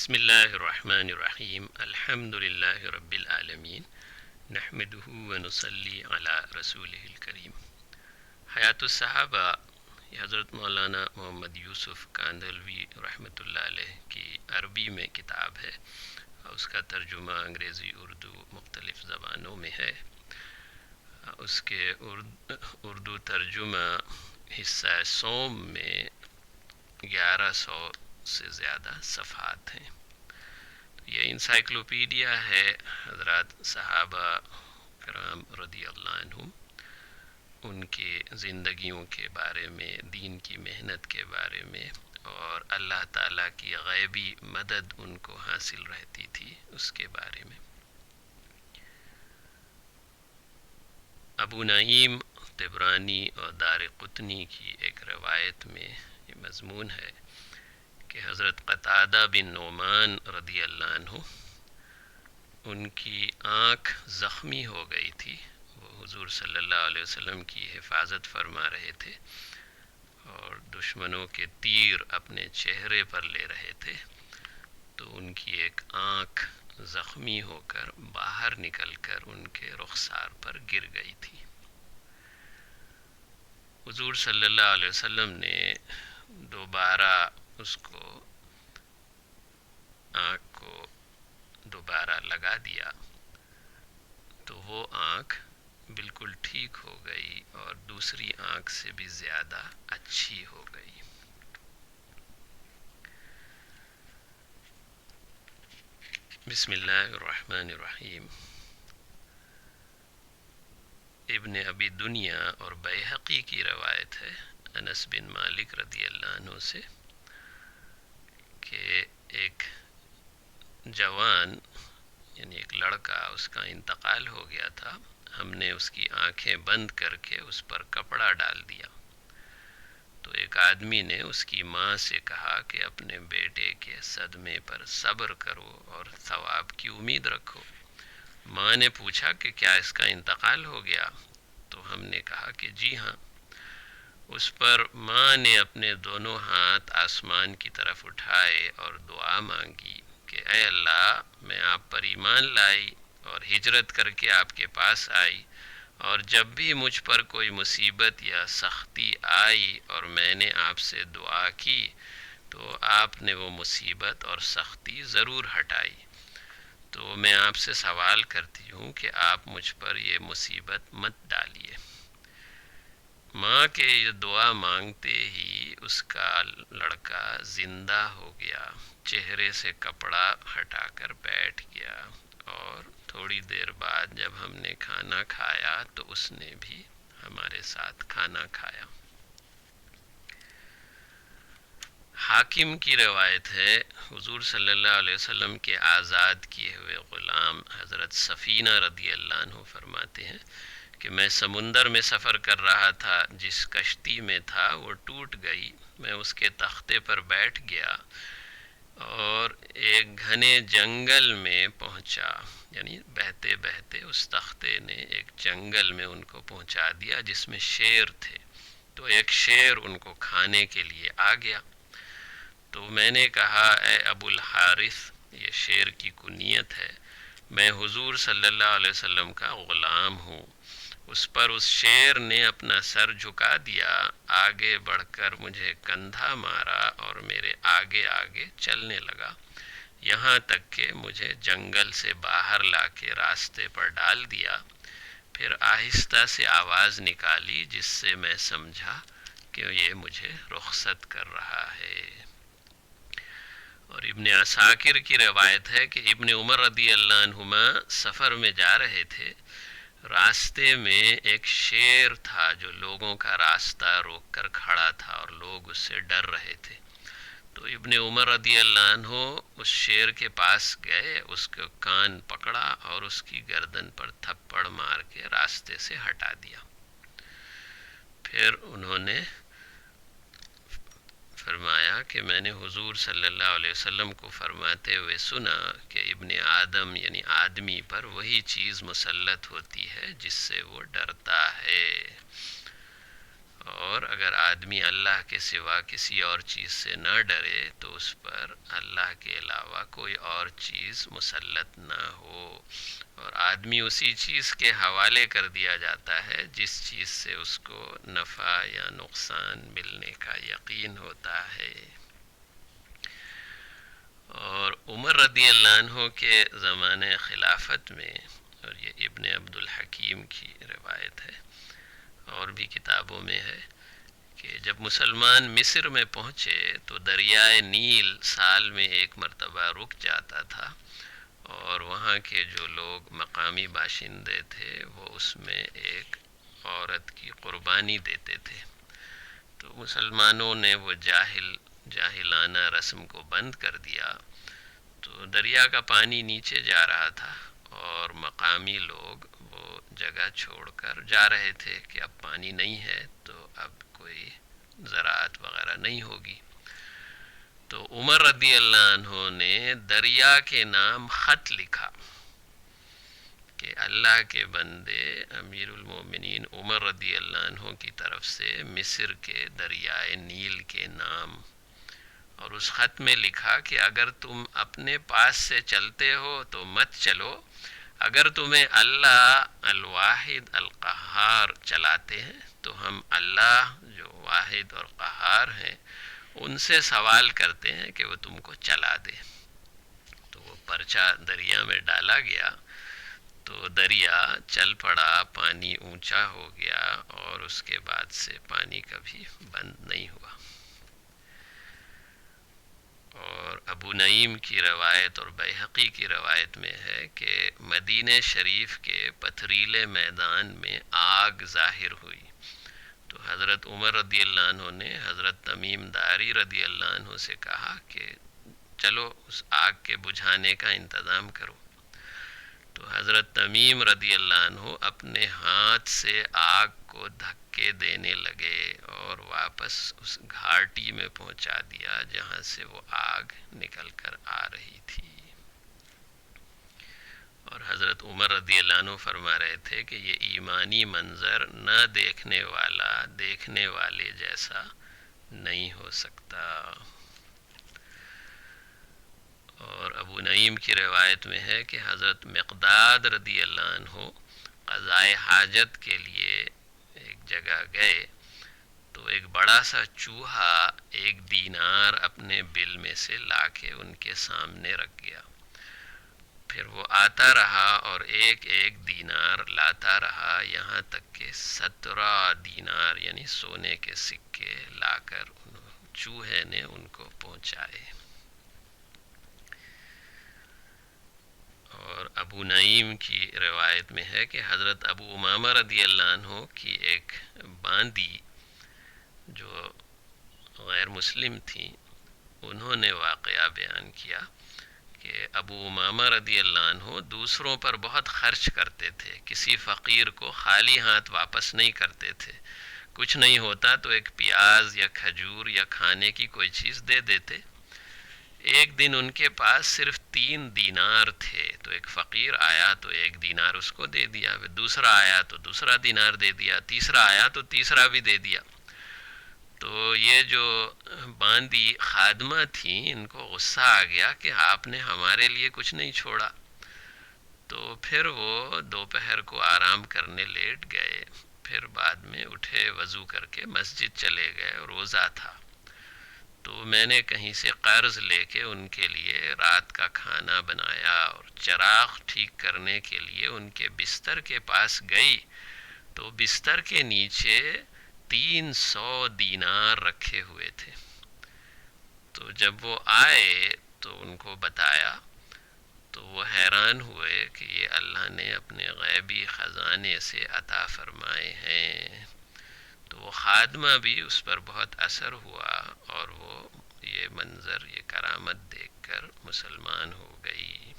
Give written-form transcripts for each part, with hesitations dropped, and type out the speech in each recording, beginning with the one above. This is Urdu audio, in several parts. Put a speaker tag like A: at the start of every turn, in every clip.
A: بسم اللہ الرحمن الرحیم الحمد للہ رب العالمین نحمدہ ونصلی علی رسولہ الکریم۔ حیات الصحابہ یہ حضرت مولانا محمد یوسف کاندھلوی رحمۃ اللہ علیہ کی عربی میں کتاب ہے اور اس کا ترجمہ انگریزی اردو مختلف زبانوں میں ہے۔ اس کے اردو ترجمہ حصہ سوم میں 1100 سے زیادہ صفحات ہیں۔ یہ انسائکلوپیڈیا ہے حضرات صحابہ کرام رضی اللہ عنہم، ان کی زندگیوں کے بارے میں، دین کی محنت کے بارے میں، اور اللہ تعالیٰ کی غیبی مدد ان کو حاصل رہتی تھی اس کے بارے میں۔ ابو نعیم طبرانی اور دارقطنی کی ایک روایت میں یہ مضمون ہے کہ حضرت قتادہ بن نعمان رضی اللہ عنہ، ان کی آنکھ زخمی ہو گئی تھی، وہ حضور صلی اللہ علیہ وسلم کی حفاظت فرما رہے تھے اور دشمنوں کے تیر اپنے چہرے پر لے رہے تھے، تو ان کی ایک آنکھ زخمی ہو کر باہر نکل کر ان کے رخسار پر گر گئی تھی۔ حضور صلی اللہ علیہ وسلم نے دوبارہ اس کو آنکھ کو دوبارہ لگا دیا تو وہ آنکھ بالکل ٹھیک ہو گئی اور دوسری آنکھ سے بھی زیادہ اچھی ہو گئی۔ بسم اللہ الرحمن الرحیم۔ ابن ابی دنیا اور بیہقی کی روایت ہے انس بن مالک رضی اللہ عنہ سے کہ ایک جوان یعنی ایک لڑکا، اس کا انتقال ہو گیا تھا، ہم نے اس کی آنکھیں بند کر کے اس پر کپڑا ڈال دیا، تو ایک آدمی نے اس کی ماں سے کہا کہ اپنے بیٹے کے صدمے پر صبر کرو اور ثواب کی امید رکھو۔ ماں نے پوچھا کہ کیا اس کا انتقال ہو گیا؟ تو ہم نے کہا کہ جی ہاں۔ اس پر ماں نے اپنے دونوں ہاتھ آسمان کی طرف اٹھائے اور دعا مانگی کہ اے اللہ، میں آپ پر ایمان لائی اور ہجرت کر کے آپ کے پاس آئی، اور جب بھی مجھ پر کوئی مصیبت یا سختی آئی اور میں نے آپ سے دعا کی تو آپ نے وہ مصیبت اور سختی ضرور ہٹائی، تو میں آپ سے سوال کرتی ہوں کہ آپ مجھ پر یہ مصیبت مت ڈالیے۔ ماں کے یہ دعا مانگتے ہی اس کا لڑکا زندہ ہو گیا، چہرے سے کپڑا ہٹا کر بیٹھ گیا، اور تھوڑی دیر بعد جب ہم نے کھانا کھایا تو اس نے بھی ہمارے ساتھ کھانا کھایا۔ حاکم کی روایت ہے حضور صلی اللہ علیہ وسلم کے آزاد کیے ہوئے غلام حضرت سفینہ رضی اللہ عنہ فرماتے ہیں کہ میں سمندر میں سفر کر رہا تھا، جس کشتی میں تھا وہ ٹوٹ گئی، میں اس کے تختے پر بیٹھ گیا اور ایک گھنے جنگل میں پہنچا، یعنی بہتے بہتے اس تختے نے ایک جنگل میں ان کو پہنچا دیا جس میں شیر تھے، تو ایک شیر ان کو کھانے کے لیے آ گیا، تو میں نے کہا اے ابو الحارث، یہ شیر کی کنیت ہے، میں حضور صلی اللہ علیہ وسلم کا غلام ہوں۔ اس پر اس شیر نے اپنا سر جھکا دیا، آگے بڑھ کر مجھے کندھا مارا اور میرے آگے آگے چلنے لگا، یہاں تک کہ مجھے جنگل سے باہر لا کے راستے پر ڈال دیا، پھر آہستہ سے آواز نکالی جس سے میں سمجھا کہ یہ مجھے رخصت کر رہا ہے۔ اور ابن عساکر کی روایت ہے کہ ابن عمر رضی اللہ عنہما سفر میں جا رہے تھے، راستے میں ایک شیر تھا جو لوگوں کا راستہ روک کر کھڑا تھا اور لوگ اس سے ڈر رہے تھے، تو ابن عمر رضی اللہ عنہ اس شیر کے پاس گئے، اس کو کان پکڑا اور اس کی گردن پر تھپڑ مار کے راستے سے ہٹا دیا۔ پھر انہوں نے فرمایا کہ میں نے حضور صلی اللہ علیہ وسلم کو فرماتے ہوئے سنا کہ ابن آدم یعنی آدمی پر وہی چیز مسلط ہوتی ہے جس سے وہ ڈرتا ہے۔ اور اگر آدمی اللہ کے سوا کسی اور چیز سے نہ ڈرے تو اس پر اللہ کے علاوہ کوئی اور چیز مسلط نہ ہو، اور آدمی اسی چیز کے حوالے کر دیا جاتا ہے جس چیز سے اس کو نفع یا نقصان ملنے کا یقین ہوتا ہے۔ اور عمر رضی اللہ عنہ کے زمانے خلافت میں، اور یہ ابن عبد الحکیم کی روایت ہے اور بھی کتابوں میں ہے، کہ جب مسلمان مصر میں پہنچے تو دریائے نیل سال میں ایک مرتبہ رک جاتا تھا، اور وہاں کے جو لوگ مقامی باشندے تھے وہ اس میں ایک عورت کی قربانی دیتے تھے۔ تو مسلمانوں نے وہ جاہلانہ رسم کو بند کر دیا، تو دریا کا پانی نیچے جا رہا تھا اور مقامی لوگ وہ جگہ چھوڑ کر جا رہے تھے کہ اب پانی نہیں ہے تو اب کوئی زراعت وغیرہ نہیں ہوگی۔ تو عمر رضی اللہ عنہ نے دریا کے نام خط لکھا کہ اللہ کے بندے امیر المومنین عمر رضی اللہ عنہ کی طرف سے مصر کے دریائے نیل کے نام، اور اس خط میں لکھا کہ اگر تم اپنے پاس سے چلتے ہو تو مت چلو، اگر تمہیں اللہ الواحد القہار چلاتے ہیں تو ہم اللہ جو واحد اور قہار ہیں ان سے سوال کرتے ہیں کہ وہ تم کو چلا دے۔ تو وہ پرچہ دریا میں ڈالا گیا تو دریا چل پڑا، پانی اونچا ہو گیا اور اس کے بعد سے پانی کبھی بند نہیں ہوا۔ اور ابو نعیم کی روایت اور بیہقی کی روایت میں ہے کہ مدینہ شریف کے پتھریلے میدان میں آگ ظاہر ہوئی، تو حضرت عمر رضی اللہ عنہ نے حضرت تمیم داری رضی اللہ عنہ سے کہا کہ چلو اس آگ کے بجھانے کا انتظام کرو۔ تو حضرت تمیم رضی اللہ عنہ اپنے ہاتھ سے آگ کو دھکے دینے لگے اور واپس اس گھاٹی میں پہنچا دیا جہاں سے وہ آگ نکل کر آ رہی تھی۔ اور حضرت عمر رضی اللہ عنہ فرما رہے تھے کہ یہ ایمانی منظر نہ دیکھنے والا دیکھنے والے جیسا نہیں ہو سکتا۔ اور ابو نعیم کی روایت میں ہے کہ حضرت مقداد رضی اللہ عنہ قضائے حاجت کے لیے ایک جگہ گئے تو ایک بڑا سا چوہا ایک دینار اپنے بل میں سے لا کے ان کے سامنے رکھ گیا۔ پھر وہ آتا رہا اور ایک ایک دینار لاتا رہا یہاں تک کہ 17 دینار یعنی سونے کے سکے لا کر چوہے نے ان کو پہنچائے۔ اور ابو نعیم کی روایت میں ہے کہ حضرت ابو امامہ رضی اللہ عنہ کی ایک باندی جو غیر مسلم تھیں، انہوں نے واقعہ بیان کیا کہ ابو امامہ رضی اللہ عنہ دوسروں پر بہت خرچ کرتے تھے، کسی فقیر کو خالی ہاتھ واپس نہیں کرتے تھے، کچھ نہیں ہوتا تو ایک پیاز یا کھجور یا کھانے کی کوئی چیز دے دیتے۔ ایک دن ان کے پاس صرف 3 دینار تھے، تو ایک فقیر آیا تو 1 دینار اس کو دے دیا، پھر دوسرا آیا تو دوسرا دینار دے دیا، تیسرا آیا تو تیسرا بھی دے دیا۔ تو یہ جو باندی خادمہ تھیں ان کو غصہ آ گیا کہ آپ نے ہمارے لیے کچھ نہیں چھوڑا، تو پھر وہ دوپہر کو آرام کرنے لیٹ گئے، پھر بعد میں اٹھے وضو کر کے مسجد چلے گئے، روزہ تھا، تو میں نے کہیں سے قرض لے کے ان کے لیے رات کا کھانا بنایا اور چراغ ٹھیک کرنے کے لیے ان کے بستر کے پاس گئی تو بستر کے نیچے 300 دینار رکھے ہوئے تھے۔ تو جب وہ آئے تو ان کو بتایا تو وہ حیران ہوئے کہ یہ اللہ نے اپنے غیبی خزانے سے عطا فرمائے ہیں۔ تو وہ خادمہ بھی اس پر بہت اثر ہوا اور وہ یہ منظر یہ کرامت دیکھ کر مسلمان ہو گئی،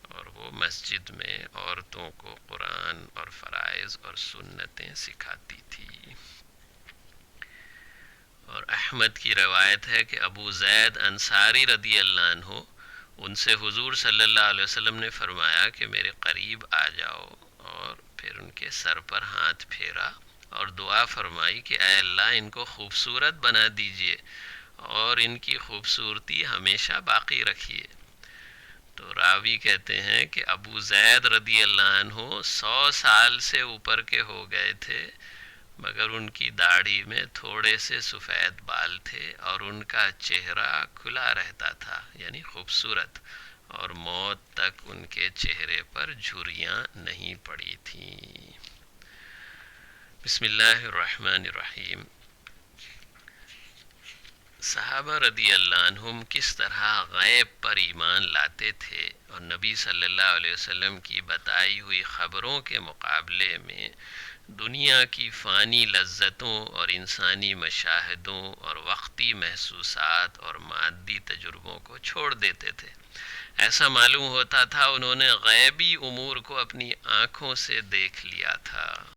A: اور وہ مسجد میں عورتوں کو قرآن اور فرائض اور سنتیں سکھاتی تھی۔ اور احمد کی روایت ہے کہ ابو زید انصاری رضی اللہ عنہ ان سے حضور صلی اللہ علیہ وسلم نے فرمایا کہ میرے قریب آ جاؤ، اور پھر ان کے سر پر ہاتھ پھیرا اور دعا فرمائی کہ اے اللہ ان کو خوبصورت بنا دیجئے اور ان کی خوبصورتی ہمیشہ باقی رکھیے۔ تو راوی کہتے ہیں کہ ابو زید رضی اللہ عنہ 100 سال سے اوپر کے ہو گئے تھے، مگر ان کی داڑھی میں تھوڑے سے سفید بال تھے اور ان کا چہرہ کھلا رہتا تھا، یعنی خوبصورت، اور موت تک ان کے چہرے پر جھریاں نہیں پڑی تھیں۔ بسم اللہ الرحمن الرحیم۔ صحابہ رضی اللہ عنہم کس طرح غیب پر ایمان لاتے تھے اور نبی صلی اللہ علیہ وسلم کی بتائی ہوئی خبروں کے مقابلے میں دنیا کی فانی لذتوں اور انسانی مشاہدوں اور وقتی محسوسات اور مادی تجربوں کو چھوڑ دیتے تھے۔ ایسا معلوم ہوتا تھا انہوں نے غیبی امور کو اپنی آنکھوں سے دیکھ لیا تھا۔